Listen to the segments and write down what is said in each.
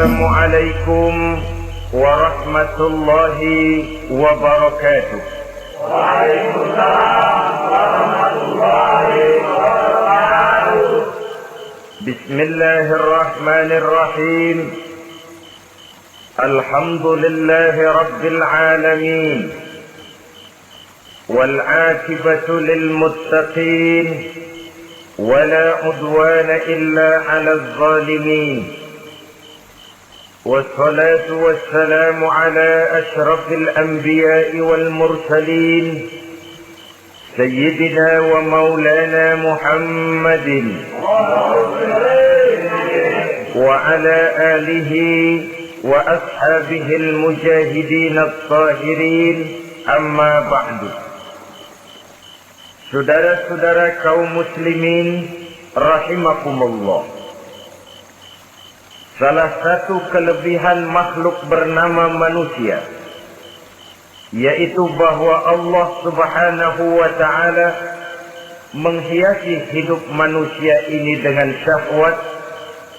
Assalamualaikum warahmatullahi wabarakatuh. Waalaikumsalam warahmatullahi wabarakatuh. Bismillahirrahmanirrahim. Alhamdulillahi rabbil alamin. Wal 'aqibatu lil muttaqin. ولا عدوان إلا على الظالمين والصلاة والسلام على أشرف الأنبياء والمرسلين سيدنا ومولانا محمد وعلى آله وأصحابه المجاهدين الطاهرين أما بعد. Saudara-saudara kaum muslimin rahimakumullah. Salah satu kelebihan makhluk bernama manusia, yaitu bahwa Allah subhanahu wa ta'ala menghiasi hidup manusia ini dengan syahwat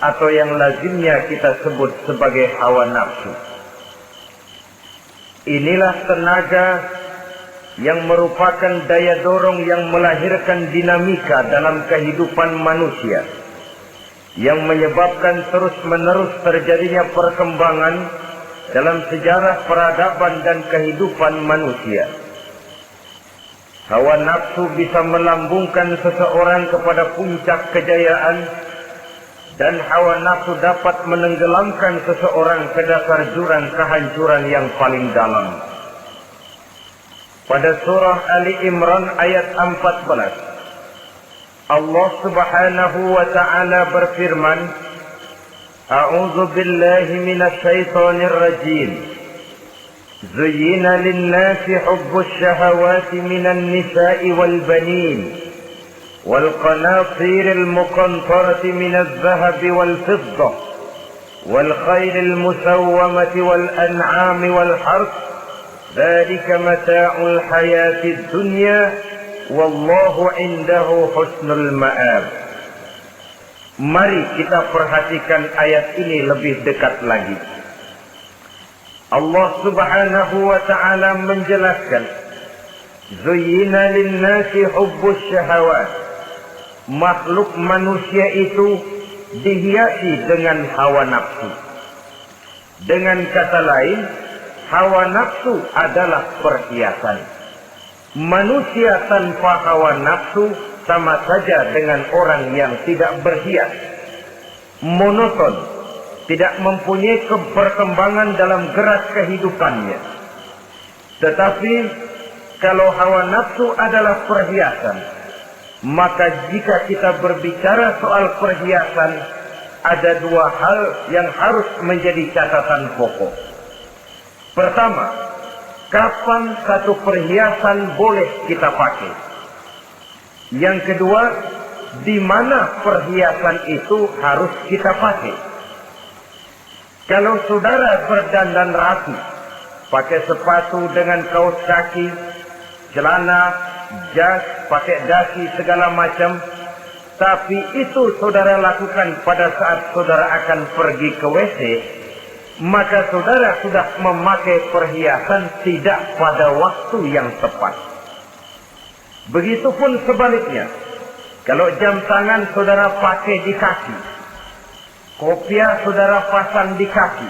atau yang lazimnya kita sebut sebagai hawa nafsu. Inilah tenaga yang merupakan daya dorong yang melahirkan dinamika dalam kehidupan manusia, yang menyebabkan terus-menerus terjadinya perkembangan dalam sejarah peradaban dan kehidupan manusia. Hawa nafsu bisa melambungkan seseorang kepada puncak kejayaan, dan hawa nafsu dapat menenggelamkan seseorang ke dasar jurang kehancuran yang paling dalam. Pada surah Ali Imran ayat 14, Allah subhanahu wa ta'ala berfirman, A'udzu billahi minasy syaithanir rajim. Zuyyina lin-nasi hubbus syahawati minan nisa'i wal banin wal qanatiril muqantarati minadh dhahabi wal fiddah wal khaylil musawwamati wal an'ami wal harth. Dzalika mata'ul hayatid dunya wallahu 'indahu husnul ma'ab. Mari kita perhatikan ayat ini lebih dekat lagi. Allah subhanahu wa ta'ala menjelaskan, Zuyyina lin-nasi hubbus syahawat. Makhluk manusia itu dihiasi dengan hawa nafsu. Dengan kata lain, hawa nafsu adalah perhiasan. Manusia tanpa hawa nafsu sama saja dengan orang yang tidak berhias, monoton, tidak mempunyai perkembangan dalam gerak kehidupannya. Tetapi kalau hawa nafsu adalah perhiasan, maka jika kita berbicara soal perhiasan, ada dua hal yang harus menjadi catatan pokok. Pertama, kapan satu perhiasan boleh kita pakai? Yang kedua, di mana perhiasan itu harus kita pakai? Kalau saudara berdandan rapi, pakai sepatu dengan kaos kaki, celana, jas, pakai dasi segala macam, tapi itu saudara lakukan pada saat saudara akan pergi ke WC, maka saudara sudah memakai perhiasan tidak pada waktu yang tepat. Begitupun sebaliknya, kalau jam tangan saudara pakai di kaki, kopiah saudara pasang di kaki,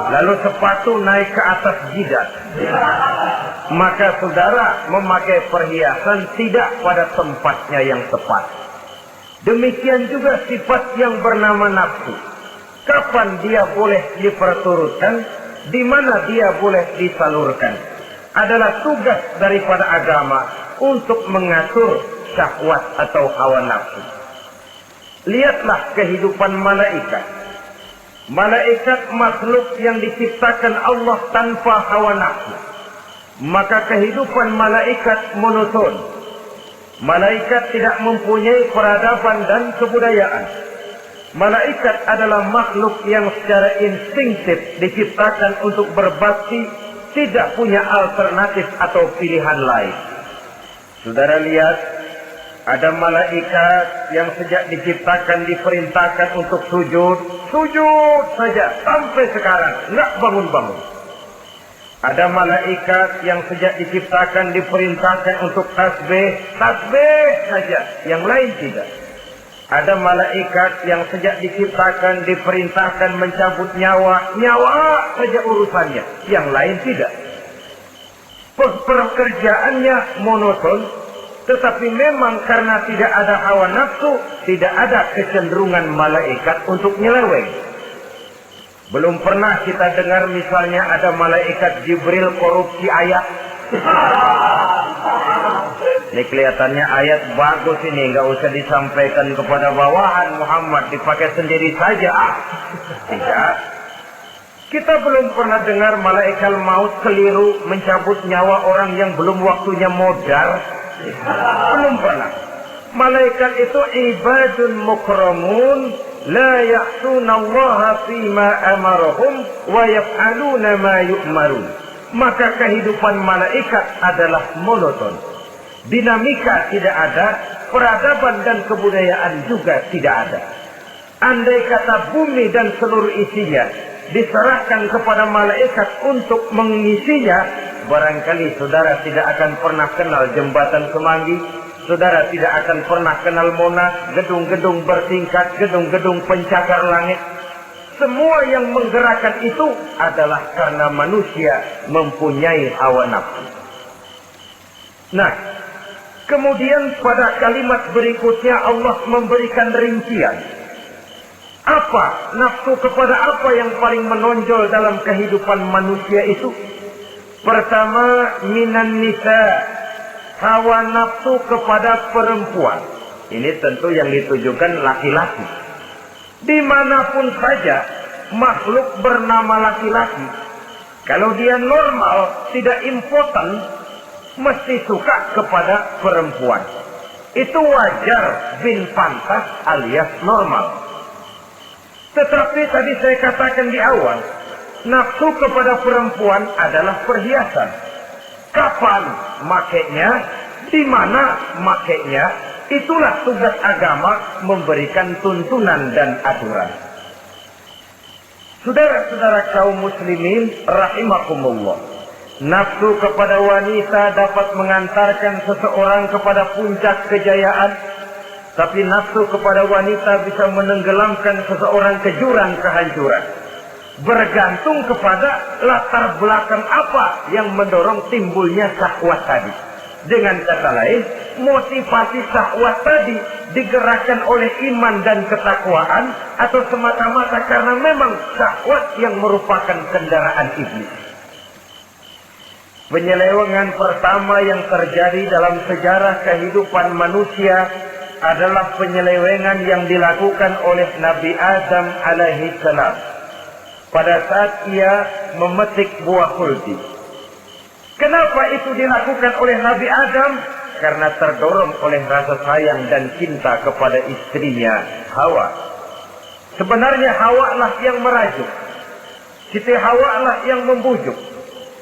lalu sepatu naik ke atas jidat, maka saudara memakai perhiasan tidak pada tempatnya yang tepat. Demikian juga sifat yang bernama nafsu. Kapan dia boleh diperturutkan, di mana dia boleh disalurkan, adalah tugas daripada agama untuk mengatur syahwat atau hawa nafsu. Lihatlah kehidupan malaikat. Malaikat makhluk yang diciptakan Allah tanpa hawa nafsu. Maka kehidupan malaikat monoton. Malaikat tidak mempunyai peradaban dan kebudayaan. Malaikat adalah makhluk yang secara instinktif diciptakan untuk berbakti, tidak punya alternatif atau pilihan lain. Saudara lihat, Ada malaikat yang sejak diciptakan diperintahkan untuk sujud, sujud saja sampai sekarang, nggak bangun-bangun. Ada malaikat yang sejak diciptakan diperintahkan untuk tasbih, tasbih saja, yang lain tidak. Ada malaikat yang sejak diciptakan diperintahkan mencabut nyawa, nyawa saja urusannya, yang lain tidak. Pekerjaannya monoton, tetapi memang karena tidak ada hawa nafsu, tidak ada kecenderungan malaikat untuk nyeleweng. Belum pernah kita dengar misalnya ada malaikat Jibril korupsi ayat. Ini kelihatannya ayat bagus ini, nggak usah disampaikan kepada bawahan Muhammad, dipakai sendiri saja. Tidak. Kita belum pernah dengar malaikat maut keliru mencabut nyawa orang yang belum waktunya modar. Belum pernah. Malaikat itu ibadun mukramun, la ya'suna Allah fima amarahum wa yaf'aluna ma yu'marun. Maka kehidupan malaikat adalah monoton. Dinamika tidak ada, peradaban dan kebudayaan juga tidak ada. Andai kata bumi dan seluruh isinya diserahkan kepada malaikat untuk mengisinya, barangkali saudara tidak akan pernah kenal jembatan Semanggi, saudara tidak akan pernah kenal Monas, gedung-gedung bertingkat, gedung-gedung pencakar langit. Semua yang menggerakkan itu adalah karena manusia mempunyai hawa nafsu. Nah, kemudian pada kalimat berikutnya Allah memberikan rincian. Apa nafsu kepada apa yang paling menonjol dalam kehidupan manusia itu? Pertama, minan nisa, hawa nafsu kepada perempuan. Ini tentu yang ditujukan laki-laki. Dimanapun saja makhluk bernama laki-laki, kalau dia normal, tidak impoten, mesti suka kepada perempuan. Itu wajar, bin pantas alias normal. Tetapi tadi saya katakan di awal, nafsu kepada perempuan adalah perhiasan. Kapan makainya, di mana makainya, itulah tugas agama memberikan tuntunan dan aturan. Saudara-saudara kaum muslimin rahimakumullah, nafsu kepada wanita dapat mengantarkan seseorang kepada puncak kejayaan. Tapi nafsu kepada wanita bisa menenggelamkan seseorang ke jurang kehancuran. Bergantung kepada latar belakang apa yang mendorong timbulnya syahwat tadi. Dengan kata lain, motivasi syahwat tadi digerakkan oleh iman dan ketakwaan, atau semata-mata karena memang syahwat yang merupakan kendaraan iblis. Penyelewengan pertama yang terjadi dalam sejarah kehidupan manusia adalah penyelewengan yang dilakukan oleh Nabi Adam alaihi salam pada saat ia memetik buah kulti. Kenapa itu dilakukan oleh Nabi Adam? Karena terdorong oleh rasa sayang dan cinta kepada istrinya Hawa. Sebenarnya Hawa lah yang merajuk, Siti Hawa lah yang membujuk,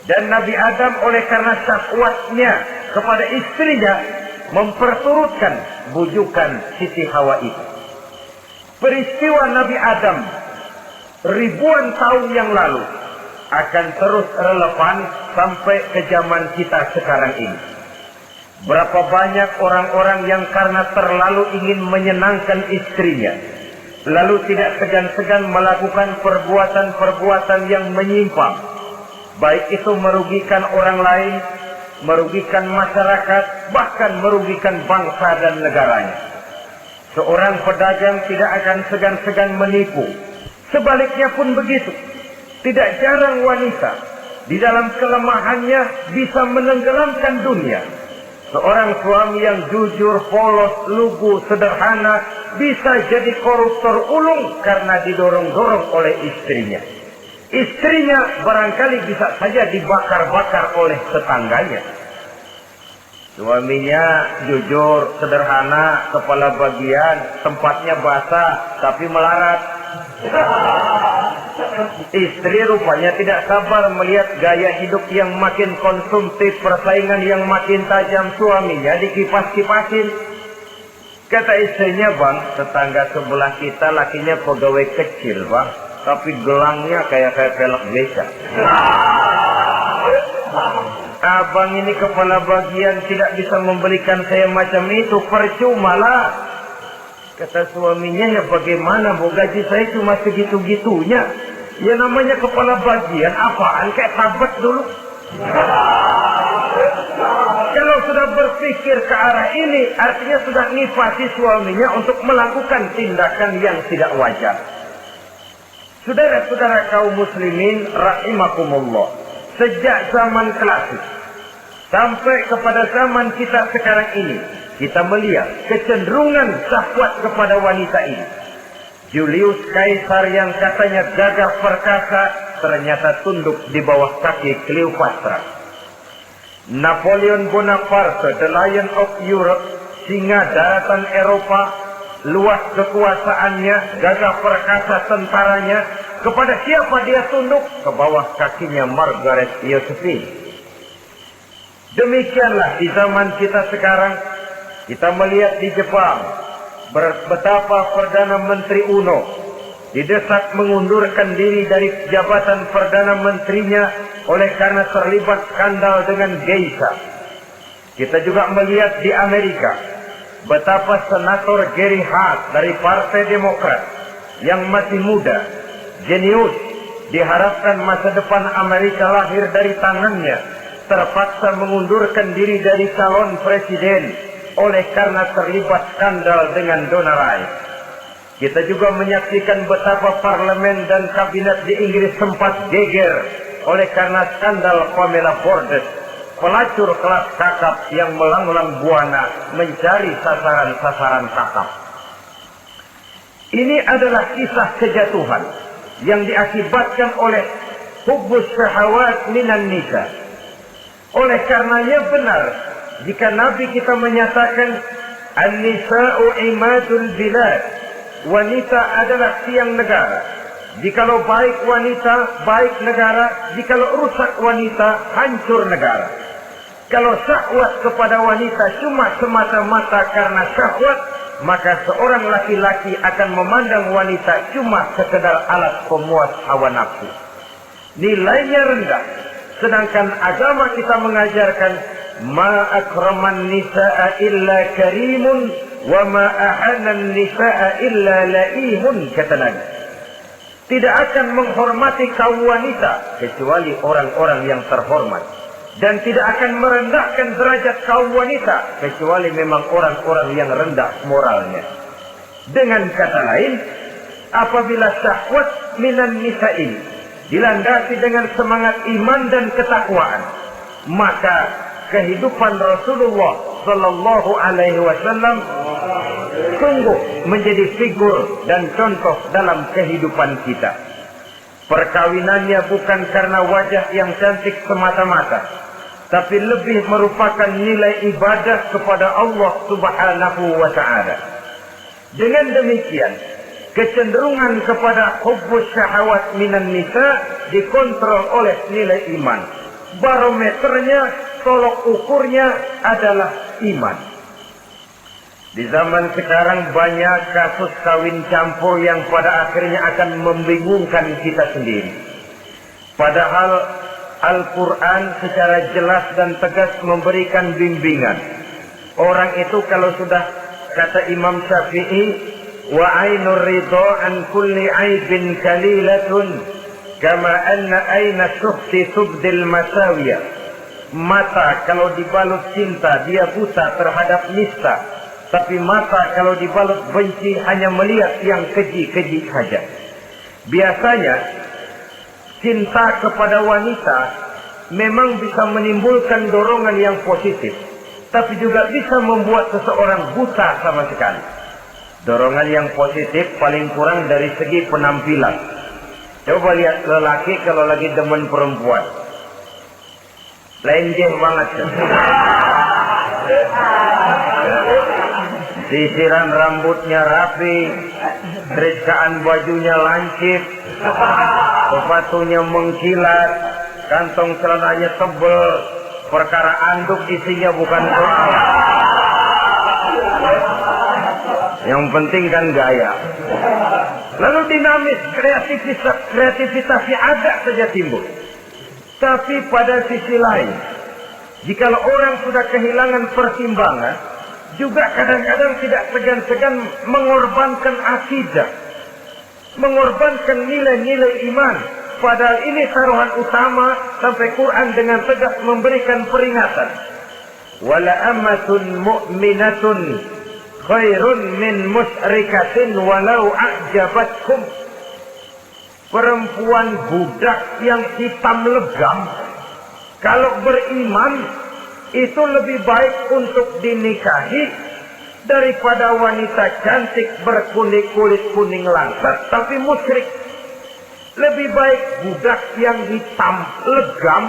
dan Nabi Adam oleh karena syahwatnya kepada istrinya memperturutkan bujukan Siti Hawa itu. Peristiwa Nabi Adam ribuan tahun yang lalu akan terus relevan sampai ke zaman kita sekarang ini. Berapa banyak orang-orang yang karena terlalu ingin menyenangkan istrinya, lalu tidak segan-segan melakukan perbuatan-perbuatan yang menyimpang, baik itu merugikan orang lain, merugikan masyarakat, bahkan merugikan bangsa dan negaranya. Seorang pedagang tidak akan segan-segan menipu. Sebaliknya pun begitu. Tidak jarang wanita di dalam kelemahannya bisa menenggelamkan dunia. Seorang suami yang jujur, polos, lugu, sederhana bisa jadi koruptor ulung karena didorong-dorong oleh istrinya. Istrinya barangkali bisa saja dibakar-bakar oleh tetangganya. Suaminya jujur, sederhana, kepala bagian, tempatnya basah, tapi melarat. Istri rupanya tidak sabar melihat gaya hidup yang makin konsumtif, persaingan yang makin tajam. Suaminya dikipas-kipasin. Kata istrinya, bang, tetangga sebelah kita lakinya pegawai kecil, bang, tapi gelangnya kayak velg beca. Abang ini kepala bagian tidak bisa membelikan saya macam itu, percuma lah. Kata suaminya, ya bagaimana, bu, gaji saya cuma segitu-gitunya. Ya namanya kepala bagian, apaan, kayak sahabat dulu. Kalau sudah berpikir ke arah ini, artinya sudah nifasi suaminya untuk melakukan tindakan yang tidak wajar. Saudara-saudara kaum muslimin rahimakumullah, sejak zaman klasik sampai kepada zaman kita sekarang ini, kita melihat kecenderungan syahwat kepada wanita ini. Julius Caesar yang katanya gagah perkasa ternyata tunduk di bawah kaki Cleopatra. Napoleon Bonaparte, the Lion of Europe, singa daratan Eropa, luas kekuasaannya, gagah perkasa tentaranya, kepada siapa dia tunduk? Ke bawah kakinya Margaret Josephine. Demikianlah di zaman kita sekarang, kita melihat di Jepang, betapa Perdana Menteri Uno didesak mengundurkan diri dari jabatan Perdana Menterinya oleh karena terlibat skandal dengan geisha. Kita juga melihat di Amerika betapa Senator Gary Hart dari Partai Demokrat yang masih muda, jenius, diharapkan masa depan Amerika lahir dari tangannya, terpaksa mengundurkan diri dari calon presiden oleh karena terlibat skandal dengan Donald Rice. Kita juga menyaksikan betapa parlemen dan kabinet di Inggris sempat geger oleh karena skandal Pamela Bordes, pelacur kelas kakap yang melanglang buana mencari sasaran-sasaran kakap. Ini adalah kisah kejatuhan yang diakibatkan oleh hubbus syahawat minan nisa. Oleh karenanya benar jika Nabi kita menyatakan an-nisa'u imadul bilad, wanita adalah tiang negara. Jikalau baik wanita, baik negara. Jikalau rusak wanita, hancur negara. Kalau syahwat kepada wanita cuma semata-mata karena syahwat, maka seorang laki-laki akan memandang wanita cuma sekedar alat pemuas hawa nafsu. Nilainya rendah. Sedangkan agama kita mengajarkan ma akraman nisa'a illa karimun wa ma ahanan nisa'a illa laimun, kata Nabi. Tidak akan menghormati kaum wanita kecuali orang-orang yang terhormat, dan tidak akan merendahkan derajat kaum wanita kecuali memang orang-orang yang rendah moralnya. Dengan kata lain, apabila syahwat minan nisa ini dilandasi dengan semangat iman dan ketakwaan, maka kehidupan Rasulullah Sallallahu Alaihi Wasallam sungguh menjadi figur dan contoh dalam kehidupan kita. Perkawinannya bukan karena wajah yang cantik semata-mata, tapi lebih merupakan nilai ibadah kepada Allah Subhanahu wa Ta'ala. Dengan demikian, kecenderungan kepada hubbus syahawat minan nisa dikontrol oleh nilai iman. Barometernya, tolok ukurnya adalah iman. Di zaman sekarang banyak kasus kawin campur yang pada akhirnya akan membingungkan kita sendiri. Padahal Al-Quran secara jelas dan tegas memberikan bimbingan. Orang itu kalau sudah, kata Imam Syafi'i, wa ainur ridha an kulli aibin kalilatun kama anna aina sukhti tubdil masawiya. Mata kalau dibalut cinta dia buta terhadap nista, tapi mata kalau dibalut benci hanya melihat yang keji-keji saja. Biasanya cinta kepada wanita memang bisa menimbulkan dorongan yang positif, tapi juga bisa membuat seseorang buta sama sekali. Dorongan yang positif paling kurang dari segi penampilan. Coba lihat lelaki kalau lagi demen perempuan, lenjeh banget. Sisiran rambutnya rapi, terikaan bajunya lancip, sepatunya mengkilat, kantong celananya tebal, perkara anduk isinya bukan soal. Yang penting kan gaya. Lalu dinamis, kreativitasnya ada saja timbul. Tapi pada sisi lain, jikalau orang sudah kehilangan pertimbangan, juga kadang-kadang tidak segan-segan mengorbankan akidah, mengorbankan nilai-nilai iman. Padahal ini taruhan utama, sampai Quran dengan tegas memberikan peringatan. Wala amatun mu'minatun khairun min musyrikatin walau a'jabatkum. Perempuan budak yang hitam legam, kalau beriman, itu lebih baik untuk dinikahi daripada wanita cantik berkulit kuning langsat tapi musyrik. Lebih baik budak yang hitam legam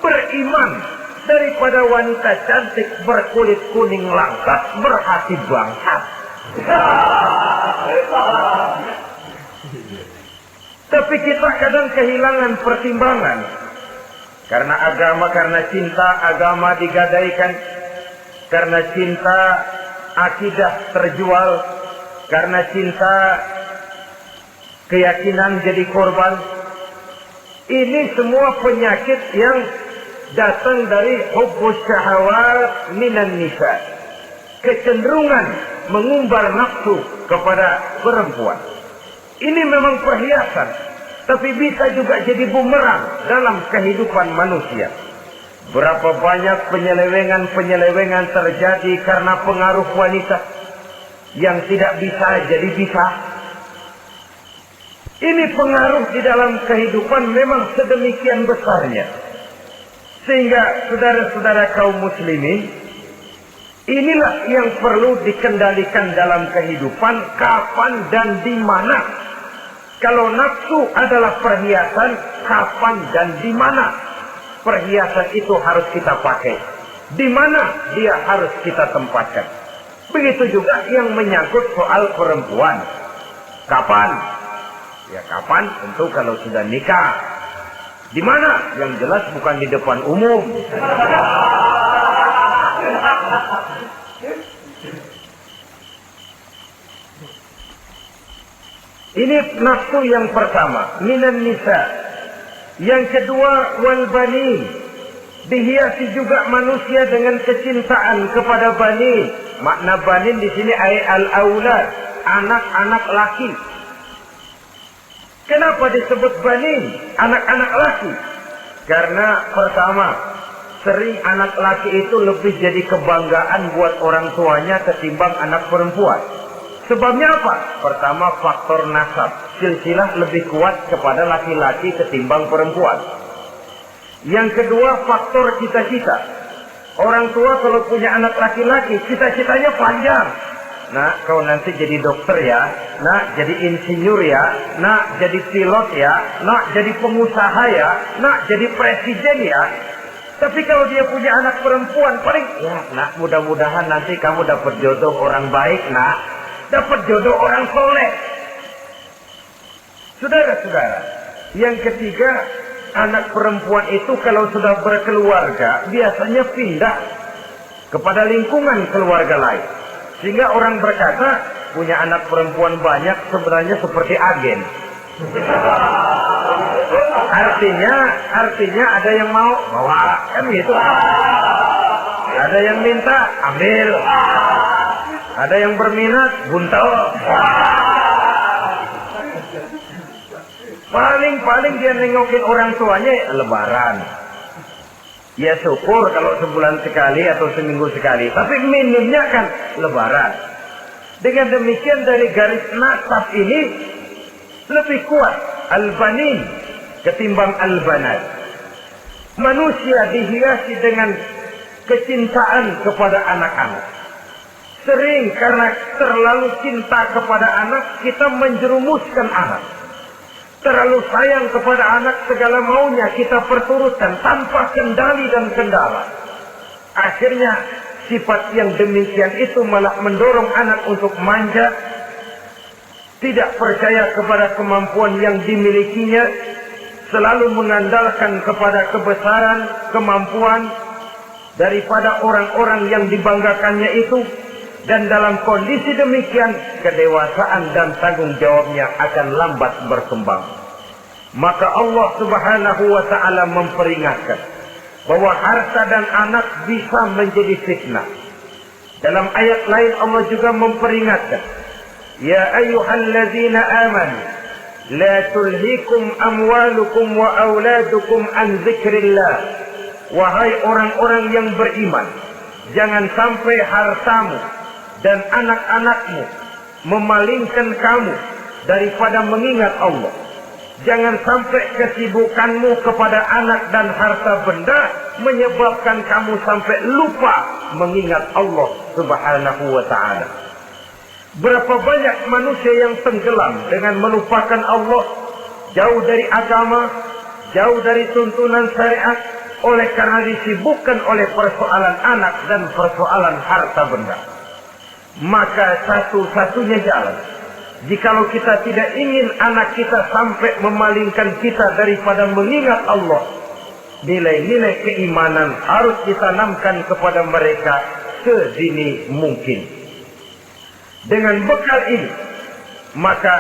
beriman daripada wanita cantik berkulit kuning langsat berhati bangsat. Tapi kita kadang kehilangan pertimbangan. Karena agama, karena cinta agama digadaikan. Karena cinta akidah terjual. Karena cinta keyakinan jadi korban. Ini semua penyakit yang datang dari hubbus syahawat minan nisa. Kecenderungan mengumbar nafsu kepada perempuan. Ini memang perhiasan, tapi bisa juga jadi bumerang dalam kehidupan manusia. Berapa banyak penyelewengan terjadi karena pengaruh wanita yang tidak bisa jadi bisa. Ini pengaruh di dalam kehidupan memang sedemikian besarnya. Sehingga saudara-saudara kaum muslimin, inilah yang perlu dikendalikan dalam kehidupan, kapan dan di mana. Kalau nafsu adalah perhiasan, kapan dan di mana perhiasan itu harus kita pakai? Di mana dia harus kita tempatkan? Begitu juga yang menyangkut soal perempuan. Kapan? Ya kapan? Tentu kalau sudah nikah. Di mana? Yang jelas bukan di depan umum. Ini nafsu yang pertama, minan nisa. Yang kedua, wal banin. Dihiasi juga manusia dengan kecintaan kepada banin. Makna banin di sini al-aulad, anak-anak laki. Kenapa disebut banin, anak-anak laki? Karena pertama, sering anak laki itu lebih jadi kebanggaan buat orang tuanya ketimbang anak perempuan. Sebabnya apa? Pertama, faktor nasab. Silsilah lebih kuat kepada laki-laki ketimbang perempuan. Yang kedua, faktor cita-cita. Orang tua kalau punya anak laki-laki, cita-citanya panjang. Nak, kau nanti jadi dokter ya. Nak, jadi insinyur ya. Nak, jadi pilot ya. Nak, jadi pengusaha ya. Nak, jadi presiden ya. Tapi kalau dia punya anak perempuan, paling, ya nak, mudah-mudahan nanti kamu dapat jodoh orang baik, nak. Dapat jodoh orang soleh. Saudara-saudara, yang ketiga, anak perempuan itu kalau sudah berkeluarga, biasanya pindah kepada lingkungan keluarga lain. Sehingga orang berkata, punya anak perempuan banyak sebenarnya seperti agen. Artinya ada yang mau bawa, kan gitu. Ada yang minta, ambil. Ada yang berminat, buntel. Paling dia nengokin orang tuanya lebaran. Ya syukur kalau sebulan sekali atau seminggu sekali. Tapi minimnya kan lebaran. Dengan demikian dari garis nasab ini lebih kuat al-banin ketimbang al-banat. Manusia dihiasi dengan kecintaan kepada anak-anak. Sering karena terlalu cinta kepada anak, kita menjerumuskan anak. Terlalu sayang kepada anak, segala maunya kita perturutkan tanpa kendali dan kendala. Akhirnya sifat yang demikian itu malah mendorong anak untuk manja, tidak percaya kepada kemampuan yang dimilikinya, selalu mengandalkan kepada kebesaran, kemampuan daripada orang-orang yang dibanggakannya itu. Dan dalam kondisi demikian, kedewasaan dan tanggung jawabnya akan lambat berkembang. Maka Allah Subhanahu wa ta'ala memperingatkan bahwa harta dan anak bisa menjadi fitnah. Dalam ayat lain Allah juga memperingatkan, ya ayyuhalladzina amanu la tulhikum amwalukum wa auladukum an dzikrillah. Wahai orang-orang yang beriman, jangan sampai hartamu dan anak-anakmu memalingkan kamu daripada mengingat Allah. Jangan sampai kesibukanmu kepada anak dan harta benda menyebabkan kamu sampai lupa mengingat Allah Subhanahu wa ta'ala. Berapa banyak manusia yang tenggelam dengan melupakan Allah, jauh dari agama, jauh dari tuntunan syariat, oleh karena disibukkan oleh persoalan anak dan persoalan harta benda. Maka satu-satunya jalan, jikalau kita tidak ingin anak kita sampai memalingkan kita daripada mengingat Allah, nilai-nilai keimanan harus ditanamkan kepada mereka sedini mungkin. Dengan bekal ini, maka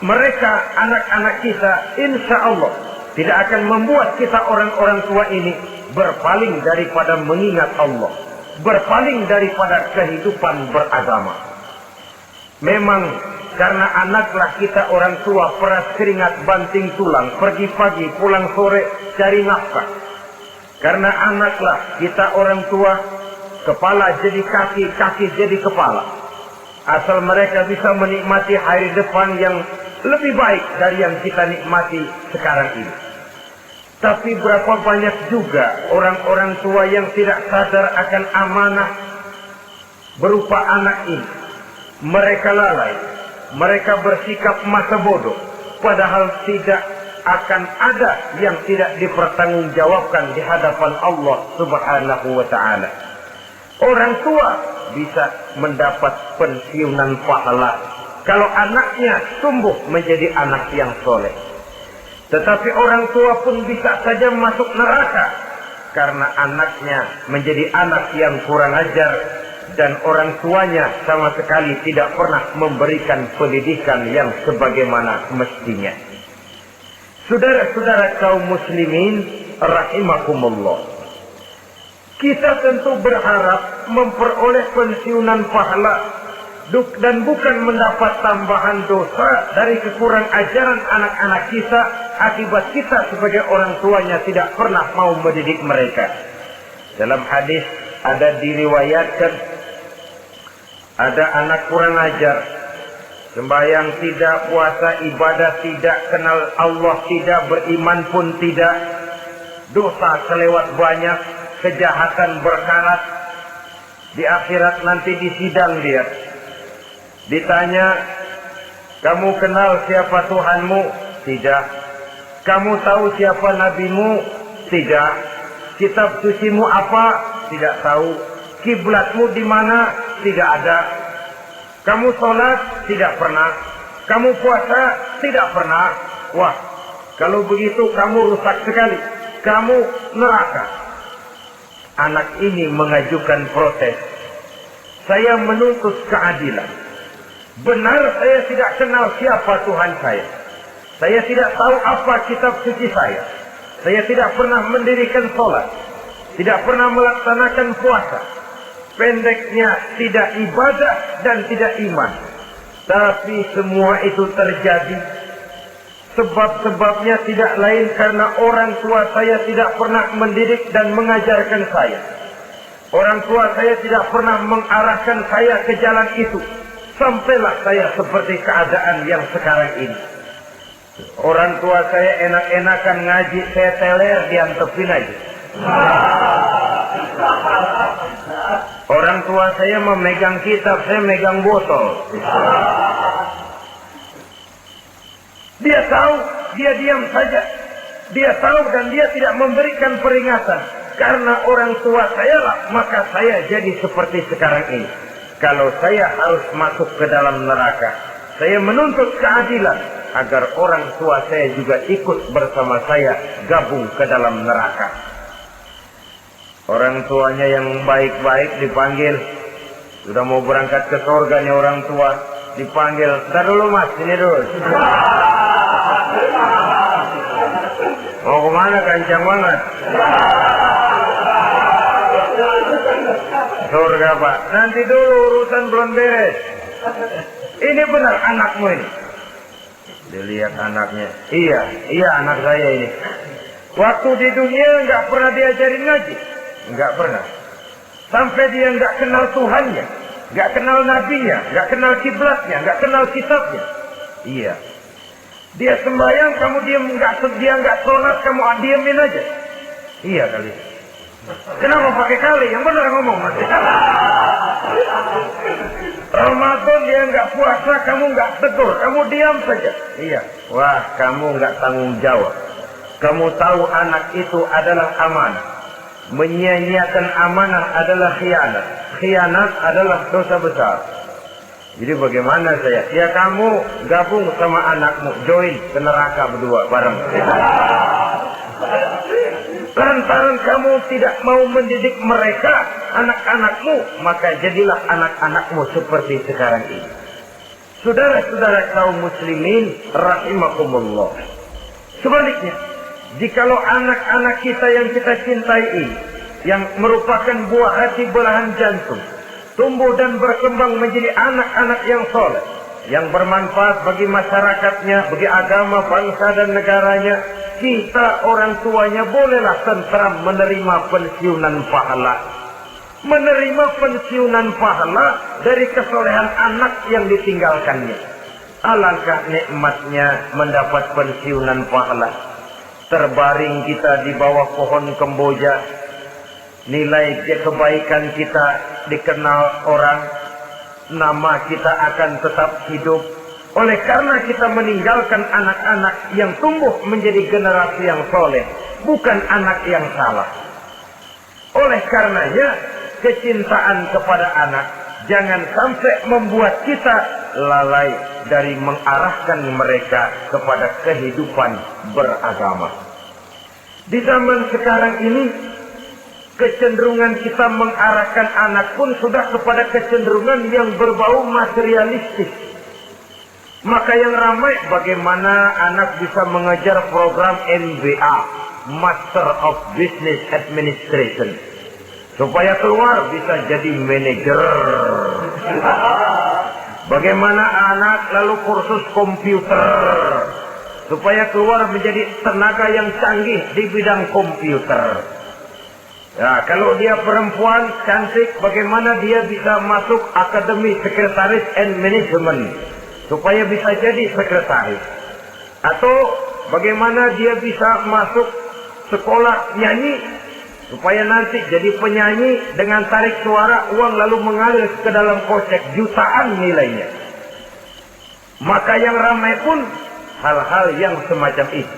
mereka, anak-anak kita, insya Allah tidak akan membuat kita orang-orang tua ini berpaling daripada mengingat Allah, berpaling daripada kehidupan beragama. Memang karena anaklah kita orang tua peras keringat banting tulang, pergi pagi pulang sore cari nafkah. Karena anaklah kita orang tua, kepala jadi kaki, kaki jadi kepala. Asal mereka bisa menikmati hari depan yang lebih baik dari yang kita nikmati sekarang ini. Tapi berapa banyak juga orang-orang tua yang tidak sadar akan amanah berupa anak ini. Mereka lalai, mereka bersikap masa bodoh, padahal tidak akan ada yang tidak dipertanggungjawabkan di hadapan Allah Subhanahu wa ta'ala. Orang tua bisa mendapat pensiunan pahala kalau anaknya tumbuh menjadi anak yang soleh. Tetapi orang tua pun bisa saja masuk neraka karena anaknya menjadi anak yang kurang ajar dan orang tuanya sama sekali tidak pernah memberikan pendidikan yang sebagaimana mestinya. Saudara-saudara kaum muslimin rahimakumullah, kita tentu berharap memperoleh pensiunan pahala dan bukan mendapat tambahan dosa dari kekurang ajaran anak-anak kita akibat kita sebagai orang tuanya tidak pernah mau mendidik mereka. Dalam hadis ada diriwayatkan, ada anak kurang ajar, sembahyang tidak, puasa ibadah tidak, kenal Allah tidak, beriman pun tidak, dosa kelewat banyak, kejahatan berkarat. Di akhirat nanti disidang dia, ditanya, kamu kenal siapa Tuhanmu? Tidak. Kamu tahu siapa nabimu? Tidak. Kitab sucimu apa? Tidak tahu. Kiblatmu di mana? Tidak ada. Kamu sholat? Tidak pernah. Kamu puasa? Tidak pernah. Wah, kalau begitu kamu rusak sekali. Kamu neraka. Anak ini mengajukan protes. Saya menuntut keadilan. Benar saya tidak kenal siapa Tuhan saya. Saya tidak tahu apa kitab suci saya. Saya tidak pernah mendirikan sholat. Tidak pernah melaksanakan puasa. Pendeknya tidak ibadah dan tidak iman. Tapi semua itu terjadi. Sebab-sebabnya tidak lain karena orang tua saya tidak pernah mendidik dan mengajarkan saya. Orang tua saya tidak pernah mengarahkan saya ke jalan itu. Sampailah saya seperti keadaan yang sekarang ini. Orang tua saya enak-enakan ngaji, saya teler diantepin aja. Orang tua saya memegang kitab, saya megang botol. Dia tahu, dia diam saja. Dia tahu dan dia tidak memberikan peringatan. Karena orang tua saya lah, maka saya jadi seperti sekarang ini. Kalau saya harus masuk ke dalam neraka, saya menuntut keadilan agar orang tua saya juga ikut bersama saya gabung ke dalam neraka. Orang tuanya yang baik-baik dipanggil, Sudah mau berangkat ke surga nih orang tua, dipanggil, "Ntar dulu mas, sini dulu." Mau kemana, kencang banget? Surga pak, nanti dulu urusan belum beres. Ini benar anakmu ini. Dilihat anaknya, iya anak saya ini. Waktu di dunia nggak pernah diajarin ngaji, nggak pernah. Sampai dia nggak kenal Tuhannya, nggak kenal nabinya, nggak kenal kiblatnya, nggak kenal kitabnya. Iya. Dia sembahyang, kamu dia nggak sholat, kamu diemin aja. Iya kali. Kenapa pakai kali? Yang benar ngomong mas. Ramadan dia nggak puasa, kamu nggak tegur, kamu diam saja. Iya. Wah, kamu nggak tanggung jawab. Kamu tahu anak itu adalah amanah. Menyia-nyiakan amanah adalah khianat. Khianat adalah dosa besar. Jadi bagaimana saya? Ya kamu gabung sama anakmu, join ke neraka berdua bareng. Lantaran kamu tidak mau mendidik mereka, anak-anakmu, maka jadilah anak-anakmu seperti sekarang ini. Saudara-saudara kaum muslimin rahimakumullah. Sebaliknya, jikalau anak-anak kita yang kita cintai ini, yang merupakan buah hati belahan jantung, tumbuh dan berkembang menjadi anak-anak yang soleh, yang bermanfaat bagi masyarakatnya, bagi agama, bangsa dan negaranya, kita orang tuanya bolehlah tentram menerima pensiunan pahala. Menerima pensiunan pahala dari kesolehan anak yang ditinggalkannya. Alangkah nikmatnya mendapat pensiunan pahala. Terbaring kita di bawah pohon kemboja, nilai kebaikan kita dikenal orang, nama kita akan tetap hidup. Oleh karena kita meninggalkan anak-anak yang tumbuh menjadi generasi yang soleh, bukan anak yang salah. Oleh karenanya, kecintaan kepada anak jangan sampai membuat kita lalai dari mengarahkan mereka kepada kehidupan beragama. Di zaman sekarang ini, kecenderungan kita mengarahkan anak pun sudah kepada kecenderungan yang berbau materialistis. Maka yang ramai bagaimana anak bisa mengejar program MBA, Master of Business Administration, supaya keluar bisa jadi manajer. Bagaimana anak lalu kursus komputer, supaya keluar menjadi tenaga yang canggih di bidang komputer. Ya, kalau dia perempuan cantik, bagaimana dia bisa masuk Akademi Sekretaris and Management, supaya bisa jadi sekretaris. Atau bagaimana dia bisa masuk sekolah nyanyi, supaya nanti jadi penyanyi dengan tarik suara, uang lalu mengalir ke dalam kocek jutaan nilainya. Maka yang ramai pun hal-hal yang semacam itu.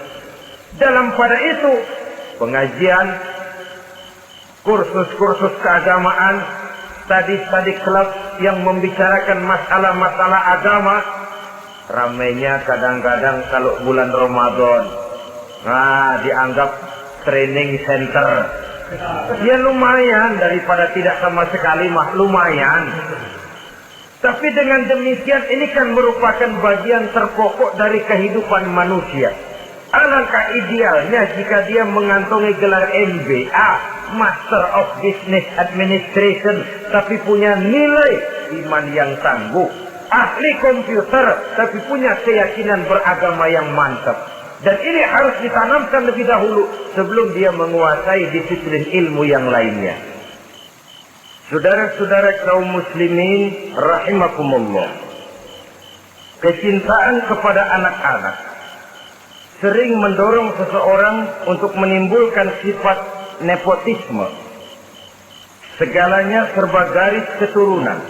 Dalam pada itu, pengajian, kursus-kursus keagamaan, study club yang membicarakan masalah-masalah agama, ramainya kadang-kadang kalau bulan Ramadan, dianggap training center. Ya lumayan, daripada tidak sama sekali mah lumayan. Tapi dengan demikian ini kan merupakan bagian terpokok dari kehidupan manusia. Alangkah idealnya jika dia mengantongi gelar MBA, Master of Business Administration, tapi punya nilai iman yang tangguh, ahli komputer, tapi punya keyakinan beragama yang mantap. Dan ini harus ditanamkan lebih dahulu sebelum dia menguasai disiplin ilmu yang lainnya. Saudara-saudara kaum muslimin rahimakumullah, kecintaan kepada anak-anak sering mendorong seseorang untuk menimbulkan sifat nepotisme. Segalanya serba garis keturunan.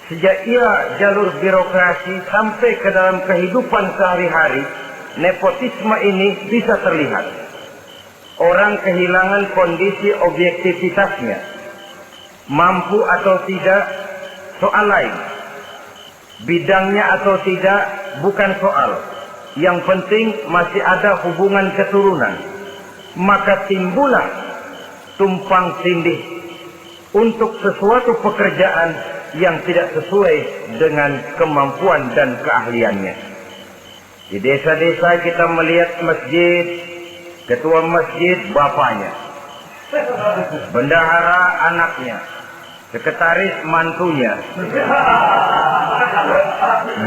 Sejak ia jalur birokrasi sampai ke dalam kehidupan sehari-hari, nepotisme ini bisa terlihat. Orang kehilangan kondisi objektivitasnya. Mampu atau tidak, soal lain. Bidangnya atau tidak, bukan soal. Yang penting masih ada hubungan keturunan. Maka timbullah tumpang tindih untuk sesuatu pekerjaan yang tidak sesuai dengan kemampuan dan keahliannya. Di desa-desa kita melihat masjid, ketua masjid bapaknya, bendahara anaknya, sekretaris mantunya,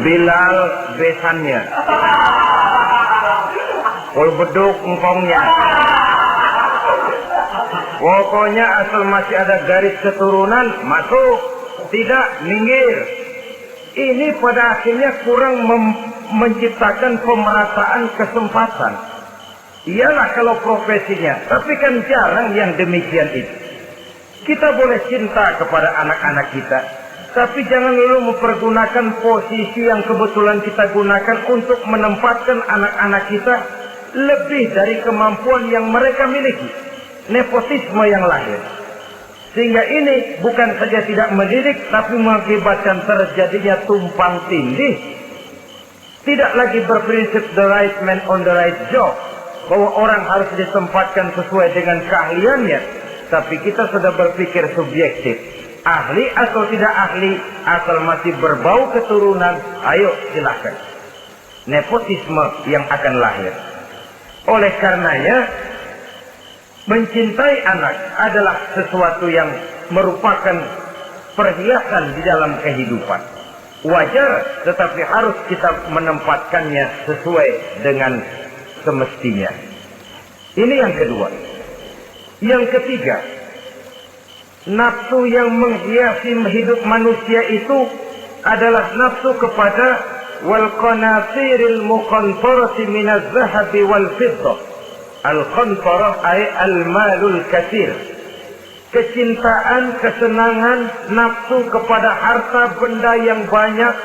Bilal besannya, beduk engkongnya. Pokoknya asal masih ada garis keturunan, masuk, tidak minggir. Ini pada akhirnya kurang menciptakan pemerataan kesempatan. Iyalah kalau profesinya, tapi kan jarang yang demikian itu. Kita boleh cinta kepada anak-anak kita, tapi jangan lalu mempergunakan posisi yang kebetulan kita gunakan untuk menempatkan anak-anak kita lebih dari kemampuan yang mereka miliki. Nepotisme yang lahir. Sehingga ini bukan saja tidak mendidik, tapi mengakibatkan terjadinya tumpang tindih. Tidak lagi berprinsip the right man on the right job, bahwa orang harus ditempatkan sesuai dengan keahliannya, tapi kita sudah berpikir subjektif. Ahli atau tidak ahli, asal masih berbau keturunan, ayo silahkan. Nepotisme yang akan lahir. Oleh karenanya, mencintai anak adalah sesuatu yang merupakan perhiasan di dalam kehidupan. Wajar, tetapi harus kita menempatkannya sesuai dengan semestinya. Ini yang kedua. Yang ketiga, nafsu yang menghiasi hidup manusia itu adalah nafsu kepada wal qanatiril muqantarati minaz zahabi wal fiddah. Al-qantarah ay al-malul katsir. Kecintaan, kesenangan, nafsu kepada harta benda yang banyak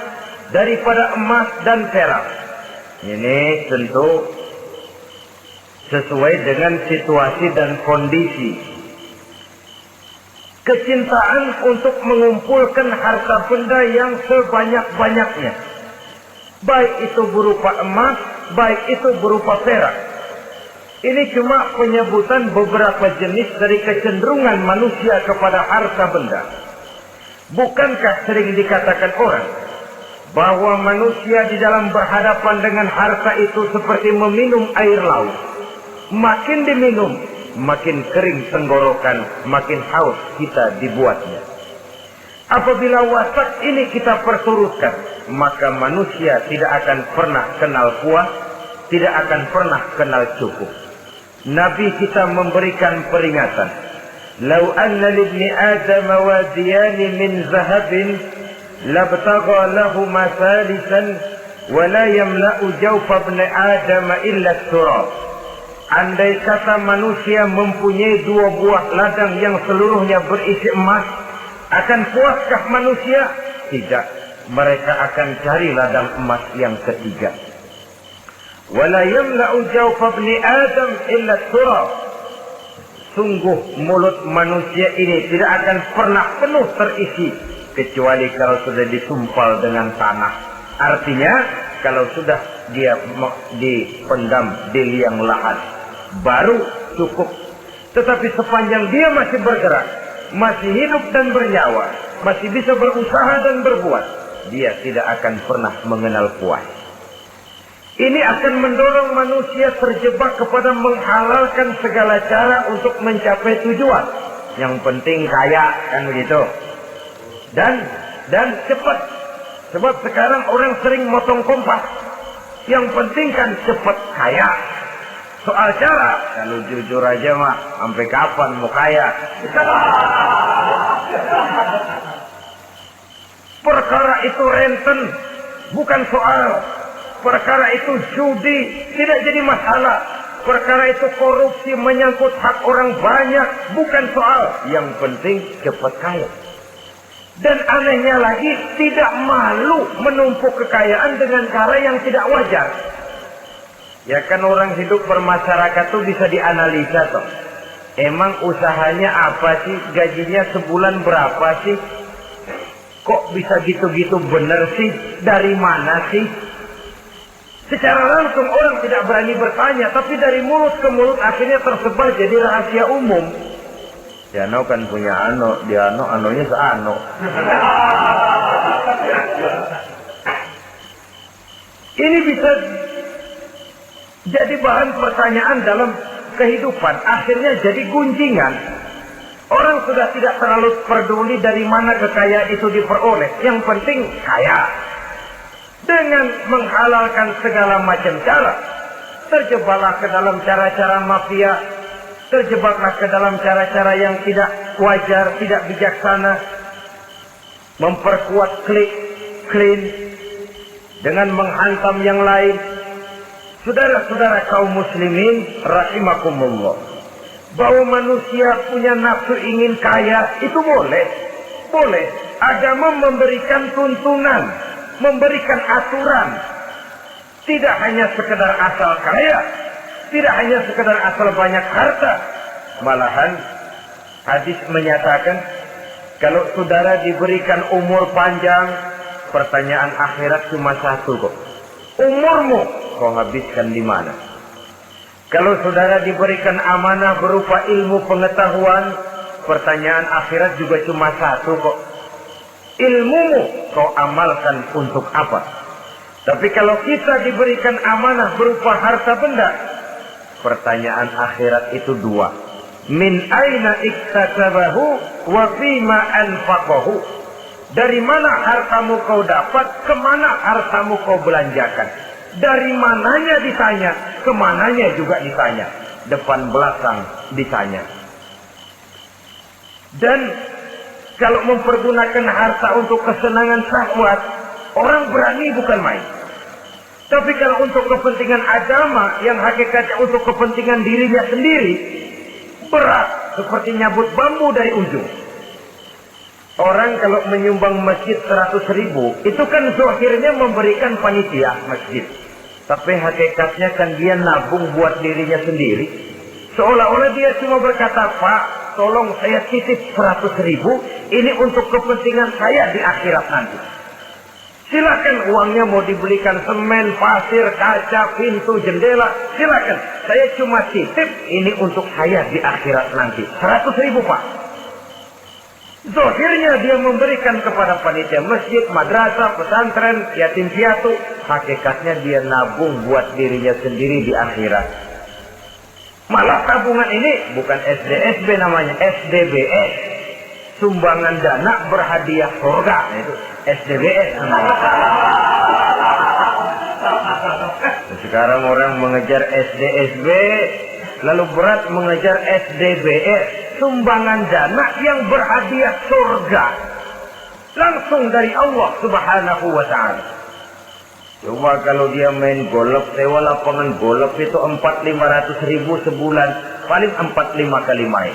daripada emas dan perak. Ini tentu sesuai dengan situasi dan kondisi. Kecintaan untuk mengumpulkan harta benda yang sebanyak-banyaknya. Baik itu berupa emas, baik itu berupa perak. Ini cuma penyebutan beberapa jenis dari kecenderungan manusia kepada harta benda. Bukankah sering dikatakan orang bahwa manusia di dalam berhadapan dengan harta itu seperti meminum air laut. Makin diminum, makin kering tenggorokan, makin haus kita dibuatnya. Apabila watak ini kita perturutkan, maka manusia tidak akan pernah kenal puas, tidak akan pernah kenal cukup. Nabi kita memberikan peringatan. Lau anna libni Adam wadiyan min zahabin labtagha lahu masalisan wa la yamla'u jawfa ibn Adam illa turab. Andai kata manusia mempunyai dua buah ladang yang seluruhnya berisi emas, akan puaskah manusia? Tidak. Mereka akan cari ladang emas yang ketiga. Wala yamla'u jawfa ibni Adam illa turab. Sungguh mulut manusia ini tidak akan pernah penuh terisi kecuali kalau sudah disumpal dengan tanah. Artinya kalau sudah dia dipendam di liang lahat baru cukup. Tetapi sepanjang dia masih bergerak, masih hidup dan bernyawa, masih bisa berusaha dan berbuat, dia tidak akan pernah mengenal puas. Ini akan mendorong manusia terjebak kepada menghalalkan segala cara untuk mencapai tujuan. Yang penting kaya, kan begitu. Dan cepat. Sebab sekarang orang sering motong kompas. Yang penting kan cepat kaya. Soal cara, kalau jujur aja mah, sampai kapan mau kaya? Perkara itu renten, bukan soal. Perkara itu judi, tidak jadi masalah. Perkara itu korupsi, menyangkut hak orang banyak, bukan soal. Yang penting cepat kaya. Dan anehnya lagi, tidak malu menumpuk kekayaan dengan cara yang tidak wajar. Ya kan orang hidup bermasyarakat tuh bisa dianalisa toh. Emang usahanya apa sih? Gajinya sebulan berapa sih? Kok bisa gitu-gitu bener sih? Dari mana sih? Secara langsung orang tidak berani bertanya, tapi dari mulut ke mulut akhirnya tersebar jadi rahasia umum. Si Ano kan punya Ano, dia Anonya seano. Ini bisa jadi bahan pertanyaan dalam kehidupan. Akhirnya jadi gunjingan. Orang sudah tidak terlalu peduli dari mana kekayaan itu diperoleh. Yang penting kaya. Dengan menghalalkan segala macam cara. Terjebaklah ke dalam cara-cara mafia. Terjebaklah ke dalam cara-cara yang tidak wajar, tidak bijaksana. Memperkuat klan dengan menghantam yang lain. Saudara-saudara kaum muslimin rahimakumullah, bahwa manusia punya nafsu ingin kaya itu boleh. Agama memberikan tuntunan, memberikan aturan. Tidak hanya sekedar asal kaya, tidak hanya sekedar asal banyak harta. Malahan hadis menyatakan, kalau saudara diberikan umur panjang, pertanyaan akhirat cuma satu kok. Umurmu kau habiskan di mana? Kalau saudara diberikan amanah berupa ilmu pengetahuan, pertanyaan akhirat juga cuma satu kok. Ilmumu kau amalkan untuk apa? Tapi kalau kita diberikan amanah berupa harta benda, pertanyaan akhirat itu dua. Min aina iktasabahu wa fima anfaqahu. Dari mana hartamu kau dapat, kemana hartamu kau belanjakan. Dari mananya ditanya, kemananya juga ditanya. Depan belakang ditanya. Dan kalau mempergunakan harta untuk kesenangan syahwat, orang berani bukan main. Tapi kalau untuk kepentingan agama, yang hakikatnya untuk kepentingan dirinya sendiri, berat seperti nyabut bambu dari ujung. Orang kalau menyumbang masjid 100.000, itu kan zahirnya memberikan panitia masjid. Tapi hakikatnya kan dia nabung buat dirinya sendiri. Seolah-olah dia cuma berkata, Pak, tolong saya titip 100.000, ini untuk kepentingan saya di akhirat nanti. Silakan uangnya mau dibelikan semen, pasir, kaca, pintu, jendela, silakan. Saya cuma titip, ini untuk saya di akhirat nanti. 100.000 Pak. Zahirnya dia memberikan kepada panitia masjid, madrasah, pesantren, yatim piatu. Hakikatnya dia nabung buat dirinya sendiri di akhirat. Malah tabungan ini bukan SDSB namanya, SDBS. Sumbangan dana berhadiah surga. Itu SDBS namanya. Sekarang orang mengejar SDSB, lalu berat mengejar SDBS. Sumbangan dana yang berhadiah surga langsung dari Allah Subhanahu wa ta'ala. Coba kalau dia main golf, sewa lapangan golf itu 400-500 ribu sebulan, paling 4-5 kali main.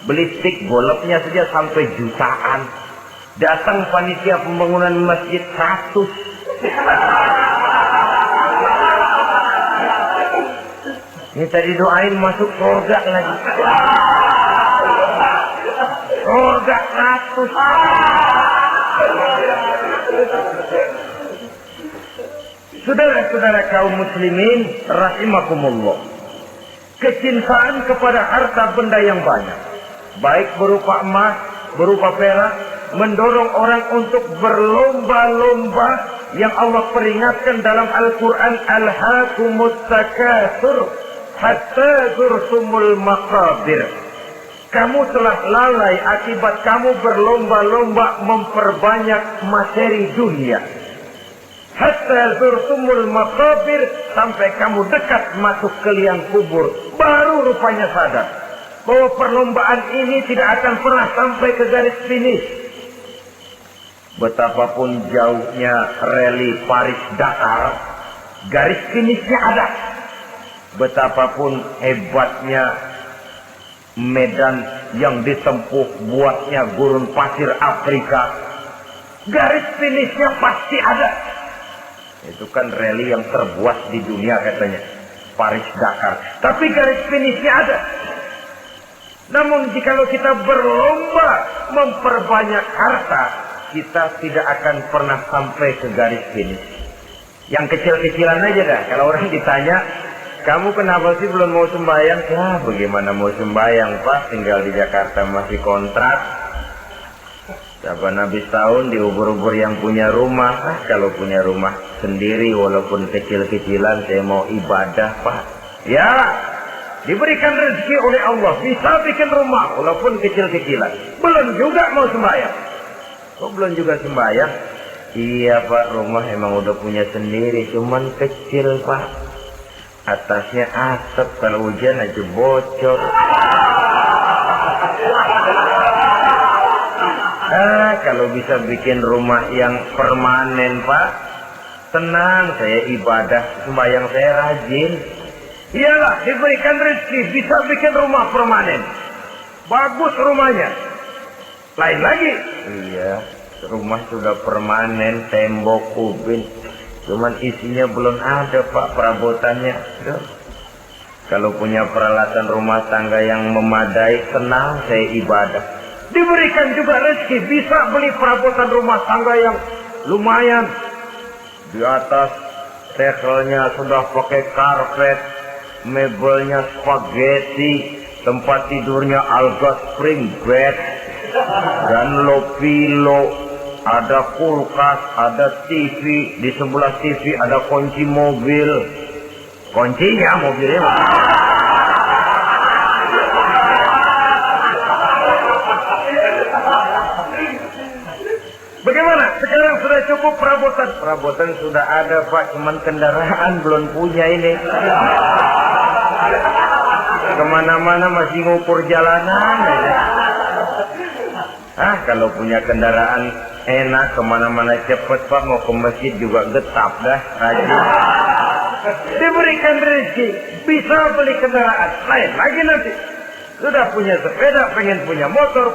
Beli stick golfnya saja sampai jutaan. Datang panitia pembangunan masjid 100. Ini tadi doain masuk surga lagi. Surga 100. Saudara-saudara kaum muslimin rahimakumullah, kecintaan kepada harta benda yang banyak, baik berupa emas, berupa perak, mendorong orang untuk berlomba-lomba yang Allah peringatkan dalam Al-Quran, Alhaakumut takatsur hatta zurtumul maqabir. Kamu telah lalai akibat kamu berlomba-lomba memperbanyak materi dunia. Hatta zurtumul maqabir, sampai kamu dekat masuk ke liang kubur, baru rupanya sadar bahwa perlombaan ini tidak akan pernah sampai ke garis finish. Betapapun jauhnya rally Paris-Dakar, garis finishnya ada. Betapapun hebatnya medan yang ditempuh buatnya gurun pasir Afrika, garis finishnya pasti ada. Itu kan rally yang terbuat di dunia katanya, Paris-Dakar. Tapi garis finishnya ada. Namun jikalau kita berlomba memperbanyak harta, kita tidak akan pernah sampai ke garis finish. Yang kecil-kecilan aja dah. Kalau orang ditanya, kamu kenapa sih belum mau sembahyang? Ya, bagaimana mau sembahyang, Pak? Tinggal di Jakarta masih kontrak. Kapan habis tahun diubur-ubur yang punya rumah. Kalau punya rumah sendiri walaupun kecil-kecilan, saya mau ibadah, Pak. Ya, diberikan rezeki oleh Allah, bisa bikin rumah walaupun kecil-kecilan. Belum juga mau sembahyang. Kok belum juga sembahyang? Iya, Pak, rumah emang udah punya sendiri, cuman kecil, Pak. Atasnya asap, kalau hujan aja bocor. Kalau bisa bikin rumah yang permanen, Pak, tenang, saya ibadah, sembahyang saya rajin. Iyalah, diberikan rezeki, bisa bikin rumah permanen. Bagus rumahnya. Lain lagi. Iya, rumah sudah permanen, tembok, ubin. Cuman isinya belum ada, Pak, perabotannya. Duh. Kalau punya peralatan rumah tangga yang memadai, tenang, saya ibadah. Diberikan juga rezeki, bisa beli perabotan rumah tangga yang lumayan. Di atas tekelnya sudah pakai karpet, mebelnya spaghetti, tempat tidurnya alga spring bed, dan lo-pilo, ada kulkas, ada TV, di sebelah TV ada kunci mobil. Kuncinya mobilnya. Bagaimana? Sekarang sudah cukup perabotan? Perabotan sudah ada, Pak, cuman kendaraan belum punya ini. Kemana-mana masih ngukur jalanan. Kalau punya kendaraan enak, kemana-mana cepet, Pak. Mau ke masjid juga getap dah, rajin. Diberikan rezeki, bisa beli kendaraan. Lain lagi nanti. Sudah punya sepeda, pengen punya motor,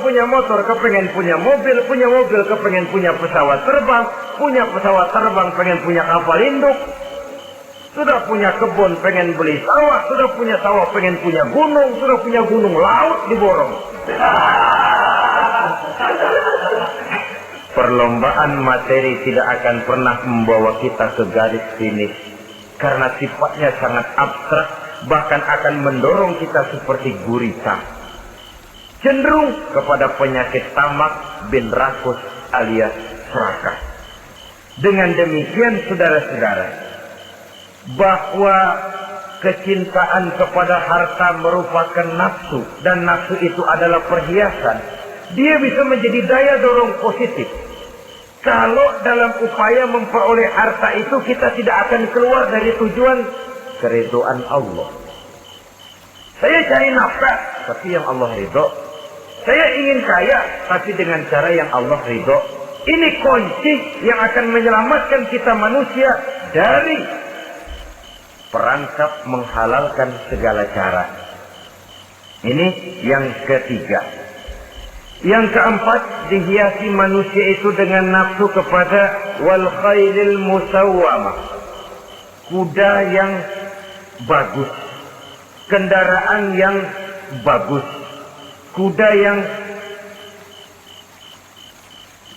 kepengen punya mobil, kepengen punya pesawat terbang, pengen punya kapal induk. Sudah punya kebun, pengen beli sawah, sudah punya sawah, pengen punya gunung, sudah punya gunung, laut diborong. Perlombaan materi tidak akan pernah membawa kita ke garis finish, karena sifatnya sangat abstrak, bahkan akan mendorong kita seperti gurita, cenderung kepada penyakit tamak bin rakus alias serakah. Dengan demikian, saudara-saudara, bahwa kecintaan kepada harta merupakan nafsu, dan nafsu itu adalah perhiasan, dia bisa menjadi daya dorong positif. Kalau dalam upaya memperoleh harta itu kita tidak akan keluar dari tujuan keridhaan Allah. Saya cari nafkah, tapi yang Allah ridho. Saya ingin kaya, tapi dengan cara yang Allah ridho. Ini kunci yang akan menyelamatkan kita manusia dari perangkap menghalalkan segala cara. Ini yang ketiga. Yang keempat, dihiasi manusia itu dengan nafsu kepada wal khailil musawwamah, kuda yang bagus, kendaraan yang bagus, kuda yang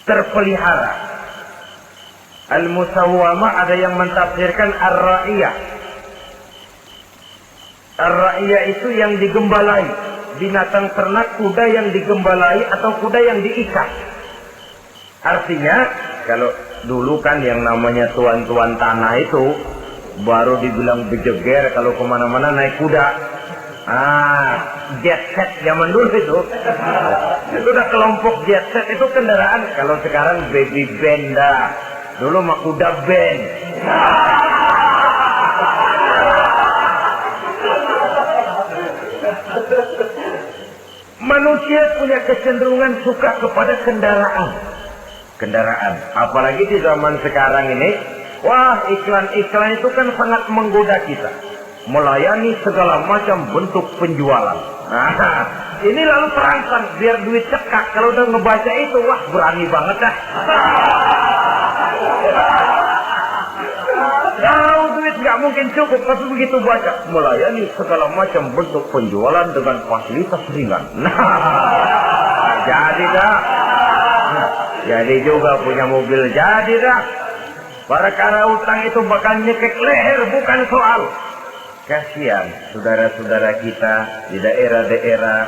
terpelihara. Al-musawwamah ada yang mentafsirkan ar-ra'iyah. Ar-ra'iyah itu yang digembalai. Binatang ternak, kuda yang digembalai atau kuda yang diikat. Artinya, kalau dulu kan yang namanya tuan-tuan tanah itu baru dibilang bejeger kalau kemana-mana naik kuda. Jet set zaman dulu itu udah kelompok jet set itu kendaraan. Kalau sekarang baby benda, dulu mah kuda band. Manusia punya kecenderungan suka kepada kendaraan. Apalagi di zaman sekarang ini, wah, iklan-iklan itu kan sangat menggoda kita. Melayani segala macam bentuk penjualan. Nah, ini lalu terangsang biar duit cekak. Kalau udah ngebaca itu, wah, berani banget dah. Tahu duit nggak mungkin cukup, tapi begitu baca melayani segala macam bentuk penjualan dengan fasilitas ringan. Nah, jadi dah. Jadi juga punya mobil, jadi dah. Perkara utang itu bakal nyekek leher, bukan soal. Kasihan saudara-saudara kita di daerah-daerah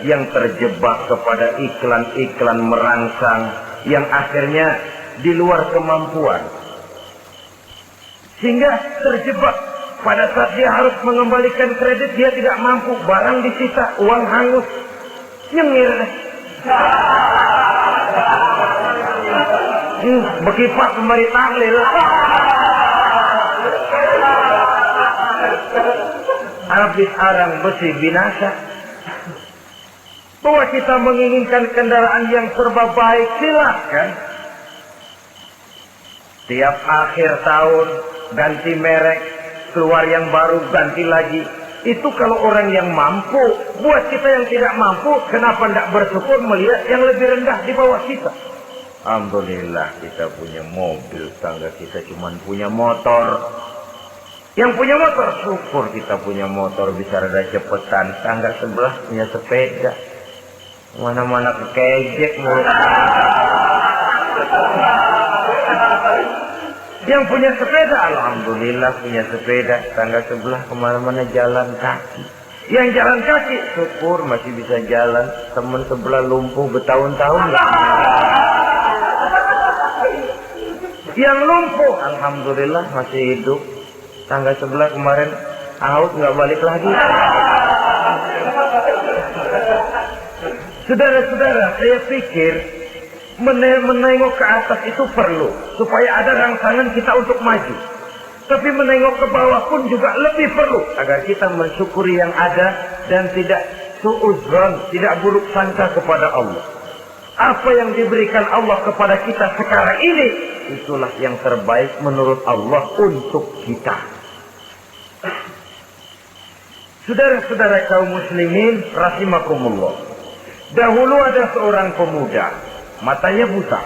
yang terjebak kepada iklan-iklan merangsang yang akhirnya di luar kemampuan. Sehingga terjebak pada saat dia harus mengembalikan kredit, dia tidak mampu, barang disita, uang hangus, nyengir. Bekipak kembali tahlil. Habis arang besi binasa. Bahwa kita menginginkan kendaraan yang serba baik, silakan. Tiap akhir tahun ganti merek, keluar yang baru, ganti lagi. Itu kalau orang yang mampu. Buat kita yang tidak mampu, kenapa tidak bersyukur melihat yang lebih rendah di bawah kita? Alhamdulillah kita punya mobil, tangga kita cuma punya motor. Yang punya motor, syukur kita punya motor bisa rada cepetan. Tangga sebelah punya sepeda, mana-mana kekejek mulu. Yang punya sepeda, alhamdulillah punya sepeda. Tangga sebelah kemana-mana jalan kaki. Yang jalan kaki, syukur masih bisa jalan. Teman sebelah lumpuh bertahun-tahun nggak. Yang lumpuh, alhamdulillah masih hidup. Tangga sebelah kemarin out nggak balik lagi. Saudara-saudara, saya pikir menengok ke atas itu perlu supaya ada rangsangan kita untuk maju. Tapi menengok ke bawah pun juga lebih perlu agar kita mensyukuri yang ada dan tidak suudzon, tidak buruk sangka kepada Allah. Apa yang diberikan Allah kepada kita sekarang ini, itulah yang terbaik menurut Allah untuk kita. Saudara-saudara kaum muslimin rahimakumullah. Dahulu ada seorang pemuda, matanya buta.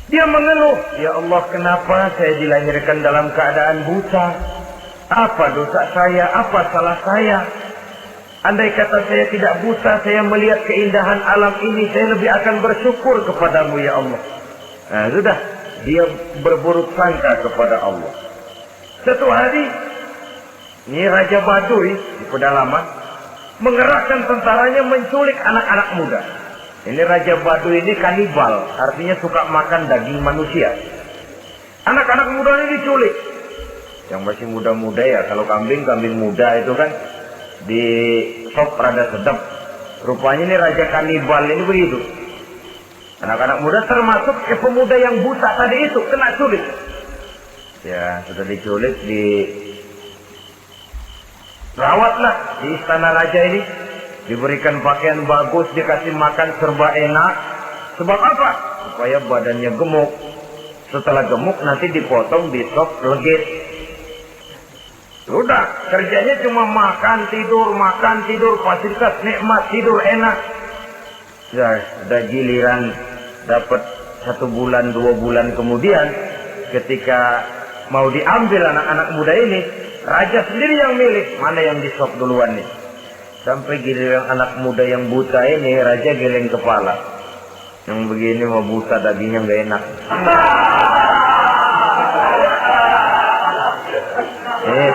Dia mengeluh, ya Allah, kenapa saya dilahirkan dalam keadaan buta? Apa dosa saya? Apa salah saya? Andai kata saya tidak buta, saya melihat keindahan alam ini, saya lebih akan bersyukur kepadamu ya Allah. Nah sudah, dia berburuk sangka kepada Allah. Satu hari, ini Raja Baduy di pedalaman mengerahkan tentaranya menculik anak-anak muda. Ini Raja Baduy ini kanibal, artinya suka makan daging manusia. Anak-anak muda ini diculik. Yang masih muda-muda ya, kalau kambing muda itu kan di sop rada sedap. Rupanya ini Raja kanibal ini begitu. Anak-anak muda termasuk pemuda yang buta tadi itu kena culik. Ya, sudah diculik, rawatlah di istana raja ini, diberikan pakaian bagus, dikasih makan serba enak. Sebab apa? Supaya badannya gemuk. Setelah gemuk nanti dipotong di sop legit. Sudah, kerjanya cuma makan tidur, fasilitas nikmat, tidur enak. Sudah giliran dapat 1 bulan 2 bulan kemudian, ketika mau diambil anak-anak muda ini, raja sendiri yang milih mana yang disop duluan nih. Sampai giliran anak muda yang buta ini, raja geleng kepala. Yang begini mau buta, dagingnya nggak enak. Ini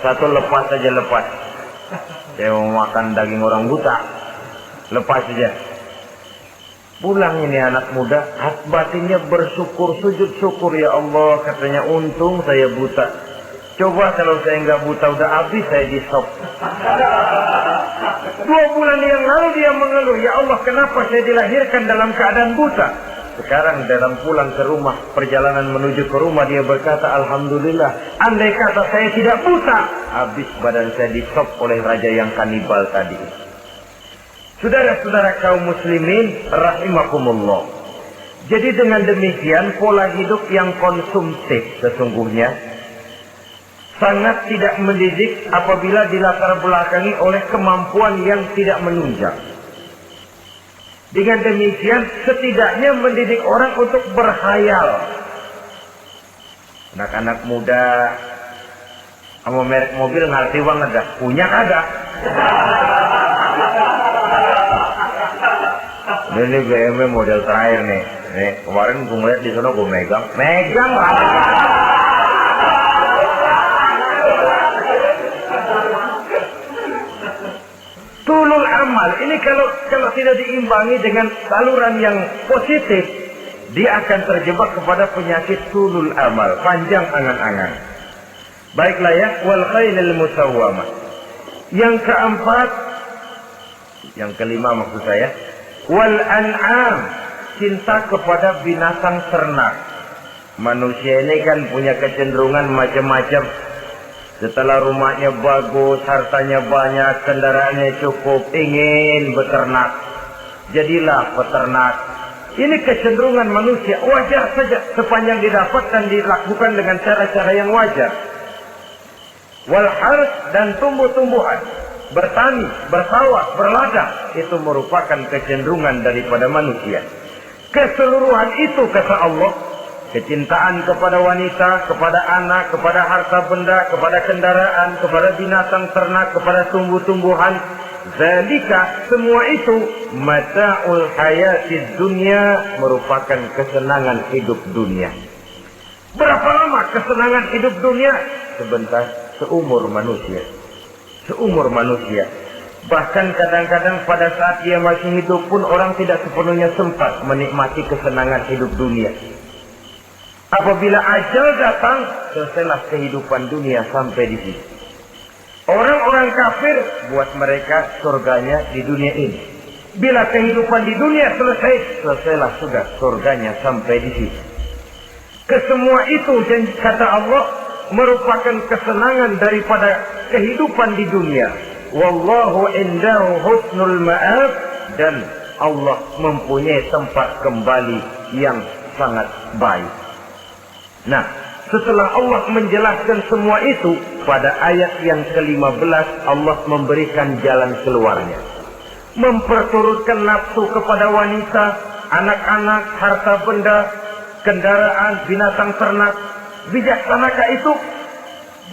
satu lepas aja, lepas. Saya mau makan daging orang buta, lepas aja. Pulang ini anak muda, hati batinnya bersyukur, sujud syukur, ya Allah, katanya untung saya buta. Coba kalau saya nggak buta udah habis saya di sop. 2 bulan yang lalu dia mengeluh, ya Allah, kenapa saya dilahirkan dalam keadaan buta? Sekarang dalam pulang ke rumah, perjalanan menuju ke rumah, dia berkata, alhamdulillah, andai kata saya tidak buta, habis badan saya di sop oleh raja yang kanibal tadi. Saudara-saudara kaum muslimin rahimakumullah. Jadi dengan demikian pola hidup yang konsumtif sesungguhnya sangat tidak mendidik apabila dilatar belakangi oleh kemampuan yang tidak menunjang. Dengan demikian setidaknya mendidik orang untuk berkhayal. Anak-anak muda sama merek mobil ngerti banget dah, punya kagak? Ini BMW model terakhir nih. Nih kemarin gue ngeliat di sana, gue megang lah. amal. Ini kalau tidak diimbangi dengan saluran yang positif, dia akan terjebak kepada penyakit sulul amal, panjang angan-angan. Baiklah ya, wal khailil musawwamah. Yang keempat, yang kelima maksud saya, wal an'am, cinta kepada binatang ternak. Manusia ini kan punya kecenderungan macam-macam. Setelah rumahnya bagus, hartanya banyak, kendaraannya cukup, ingin beternak. Jadilah peternak. Ini kecenderungan manusia, wajar saja sepanjang didapat dan dilakukan dengan cara-cara yang wajar. Wal harth, dan tumbuh-tumbuhan, bertani, bersawah, berladang, itu merupakan kecenderungan daripada manusia. Keseluruhan itu kata Allah, kecintaan kepada wanita, kepada anak, kepada harta benda, kepada kendaraan, kepada binatang ternak, kepada tumbuh-tumbuhan, zalika, semua itu mata'ul hayatid dunya, merupakan kesenangan hidup dunia. Berapa lama kesenangan hidup dunia? Sebentar, seumur manusia. Seumur manusia. Bahkan kadang-kadang pada saat dia masih hidup pun orang tidak sepenuhnya sempat menikmati kesenangan hidup dunia. Apabila ajal datang, selesailah kehidupan dunia sampai di sini. Orang-orang kafir, buat mereka surganya di dunia ini. Bila kehidupan di dunia selesai, selesailah sudah surganya sampai di sini. Kesemua itu, kata Allah, merupakan kesenangan daripada kehidupan di dunia. Wallahu indahu husnul ma'ab, dan Allah mempunyai tempat kembali yang sangat baik. Nah, setelah Allah menjelaskan semua itu, pada ayat yang ke-15 Allah memberikan jalan keluarnya. Memperturutkan nafsu kepada wanita, anak-anak, harta benda, kendaraan, binatang ternak. Bijaksanakah itu?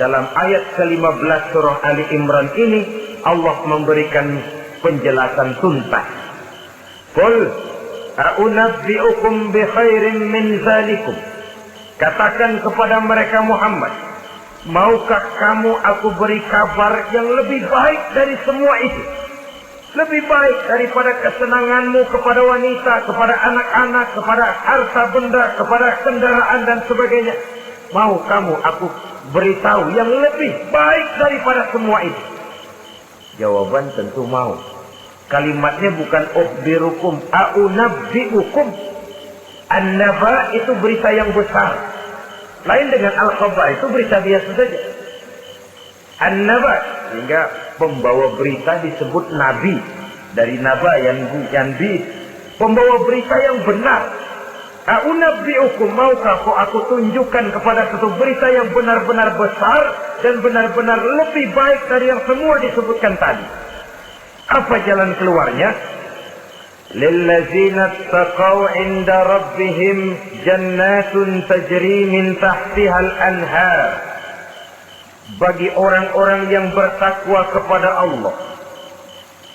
Dalam ayat ke-15 surah Ali Imran ini, Allah memberikan penjelasan tuntas. Qul a'unabbi'ukum bi khairin min zalikum. Katakan kepada mereka Muhammad, maukah kamu aku beri kabar yang lebih baik dari semua itu? Lebih baik daripada kesenanganmu kepada wanita, kepada anak-anak, kepada harta benda, kepada kendaraan dan sebagainya. Mau kamu aku beritahu yang lebih baik daripada semua itu? Jawaban tentu mau. Kalimatnya bukan ukhbirukum, a'unabbi'ukum. An-naba itu berita yang besar. Lain dengan al-khabar, itu berita biasa saja. An-naba, sehingga pembawa berita disebut nabi. Dari naba yang bi, pembawa berita yang benar. A'unabbi'ukum, maukah aku tunjukkan kepada satu berita yang benar-benar besar dan benar-benar lebih baik dari yang semua disebutkan tadi. Apa jalan keluarnya? Lillazina taqaw 'inda rabbihim jannatun tajri min tahtiha al-anhar. Bagi orang-orang yang bertakwa kepada Allah,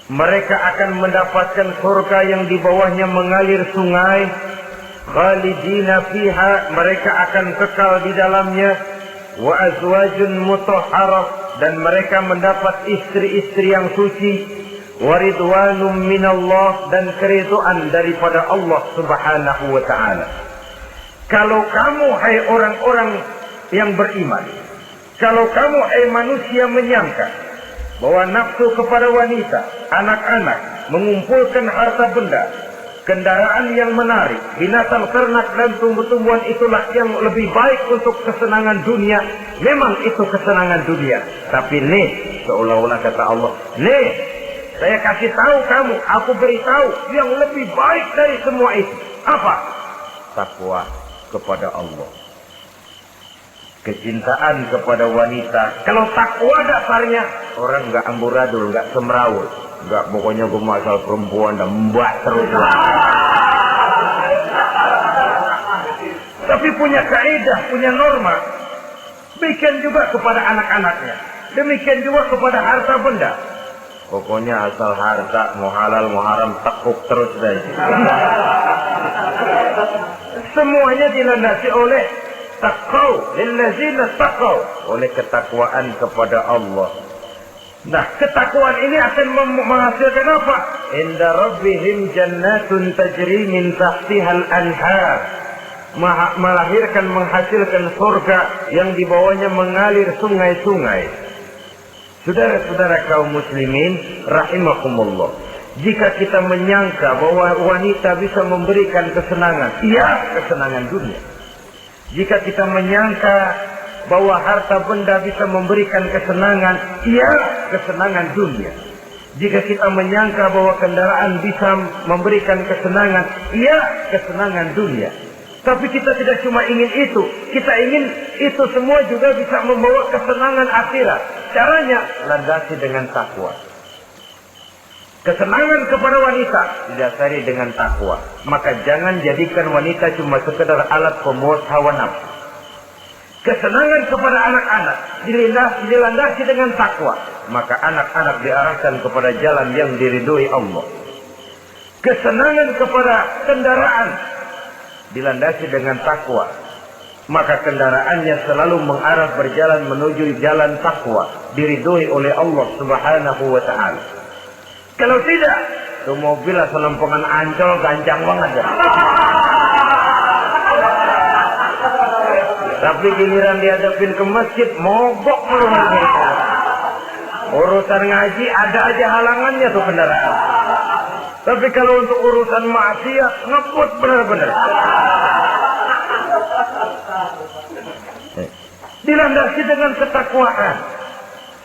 mereka akan mendapatkan surga yang di bawahnya mengalir sungai. Khalidina fiha, mereka akan kekal di dalamnya. Wa azwajun mutahharah, dan mereka mendapat istri-istri yang suci. Waridwanum minallah, dan keridhaan daripada Allah subhanahu wa ta'ala. Kalau kamu hai orang-orang yang beriman, kalau kamu hai manusia menyangka bahwa nafsu kepada wanita, anak-anak, mengumpulkan harta benda, kendaraan yang menarik, binatang ternak dan tumbuh-tumbuhan itulah yang lebih baik untuk kesenangan dunia, memang itu kesenangan dunia. Tapi nih, seolah-olah kata Allah, nih, saya kasih tahu kamu, aku beritahu yang lebih baik dari semua itu. Apa? Takwa kepada Allah. Kecintaan kepada wanita. Kalau takwa dasarnya, orang nggak amburadul, nggak semrawut, nggak pokoknya gue masal perempuan dan mbak terus. Tapi punya kaidah, punya norma. Demikian juga kepada anak-anaknya. Demikian juga kepada harta benda. Pokoknya asal harta, mau halal, mau haram, tekuk terus saja. Semuanya dilandasi oleh taqaw, lillazina taqaw, oleh ketakwaan kepada Allah. Nah, ketakwaan ini akan menghasilkan apa? Inda rabbihim jannatun tajri min tahtihal anhar. Melahirkan, menghasilkan surga yang di bawahnya mengalir sungai-sungai. Saudara-saudara kaum muslimin rahimakumullah, jika kita menyangka bahwa wanita bisa memberikan kesenangan, iya, kesenangan dunia. Jika kita menyangka bahwa harta benda bisa memberikan kesenangan, iya, kesenangan dunia. Jika kita menyangka bahwa kendaraan bisa memberikan kesenangan, iya, kesenangan dunia. Tapi kita tidak cuma ingin itu, kita ingin itu semua juga bisa membawa kesenangan akhirat. Caranya landasi dengan takwa. Kesenangan kepada wanita didasari dengan takwa. Maka jangan jadikan wanita cuma sekedar alat pemuas hawa nafsu. Kesenangan kepada anak-anak dilandasi dengan takwa. Maka anak-anak diarahkan kepada jalan yang diridhoi Allah. Kesenangan kepada kendaraan dilandasi dengan takwa. Maka kendaraannya selalu mengarah berjalan menuju jalan takwa, diridhoi oleh Allah Subhanahu wa ta'ala. Kalau tidak, itu mobil selempengan Ancol gancang banget ya. Tapi giliran dihadapin ke masjid, mogok melulu. Urusan ngaji ada aja halangannya tuh kendaraan. Tapi kalau untuk urusan maksiat, ngebut benar-benar. Dilandasi dengan ketakwaan.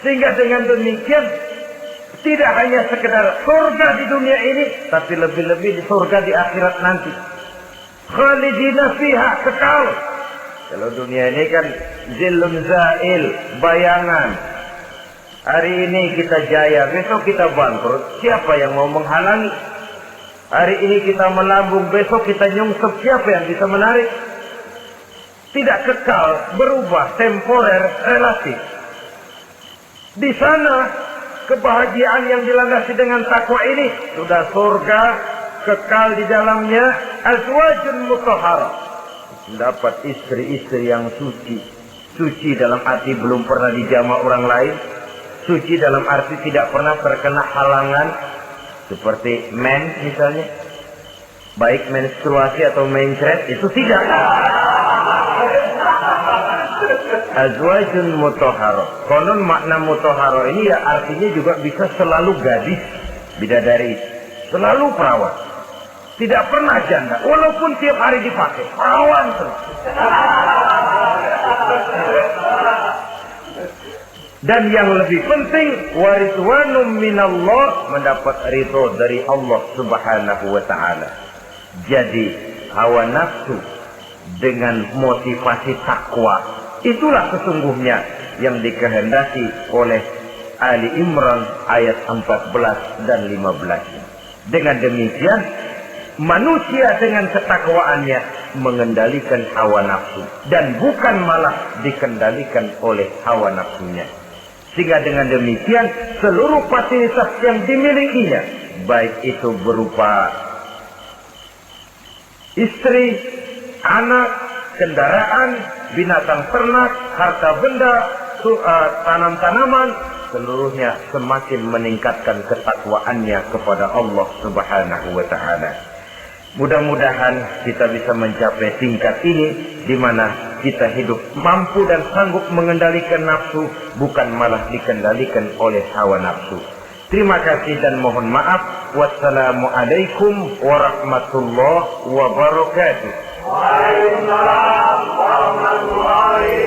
Sehingga dengan demikian, tidak hanya sekedar surga di dunia ini, tapi lebih-lebih di surga di akhirat nanti. Khalidina fiha, kekal. Kalau dunia ini kan zillun zail, bayangan. Hari ini kita jaya, besok kita bangkrut. Siapa yang mau menghalangi? Hari ini kita melambung, besok kita nyungsep. Siapa yang bisa menarik? Tidak kekal, berubah, temporer, relatif. Di sana kebahagiaan yang dilandasi dengan takwa ini sudah surga, kekal di dalamnya, azwajun mutahharah. Dapat istri-istri yang suci. Suci dalam arti belum pernah dijamah orang lain. Suci dalam arti tidak pernah terkena halangan. Seperti men misalnya. Baik menstruasi atau mencret, itu tidak. Azwajun mutahharah. Konon makna mutahharah ini ya artinya juga bisa selalu gadis, bidadari, selalu perawan, tidak pernah janda, walaupun tiap hari dipakai, perawan terus. Dan yang lebih penting, waridwanum minallah, mendapat ridho dari Allah Subhanahu wa ta'ala. Jadi hawa nafsu dengan motivasi takwa, itulah sesungguhnya yang dikehendaki oleh Ali Imran ayat 14 dan 15. Dengan demikian, manusia dengan ketakwaannya mengendalikan hawa nafsu dan bukan malah dikendalikan oleh hawa nafsunya. Sehingga dengan demikian seluruh fasilitas yang dimilikinya, baik itu berupa istri, anak, kendaraan, binatang ternak, harta benda, tanam-tanaman, seluruhnya semakin meningkatkan ketakwaannya kepada Allah Subhanahu wa ta'ala. Mudah-mudahan kita bisa mencapai tingkat ini, di mana kita hidup mampu dan sanggup mengendalikan nafsu, bukan malah dikendalikan oleh hawa nafsu. Terima kasih dan mohon maaf. Wassalamualaikum warahmatullahi wabarakatuh. Waalaikumsalam warahmatullahi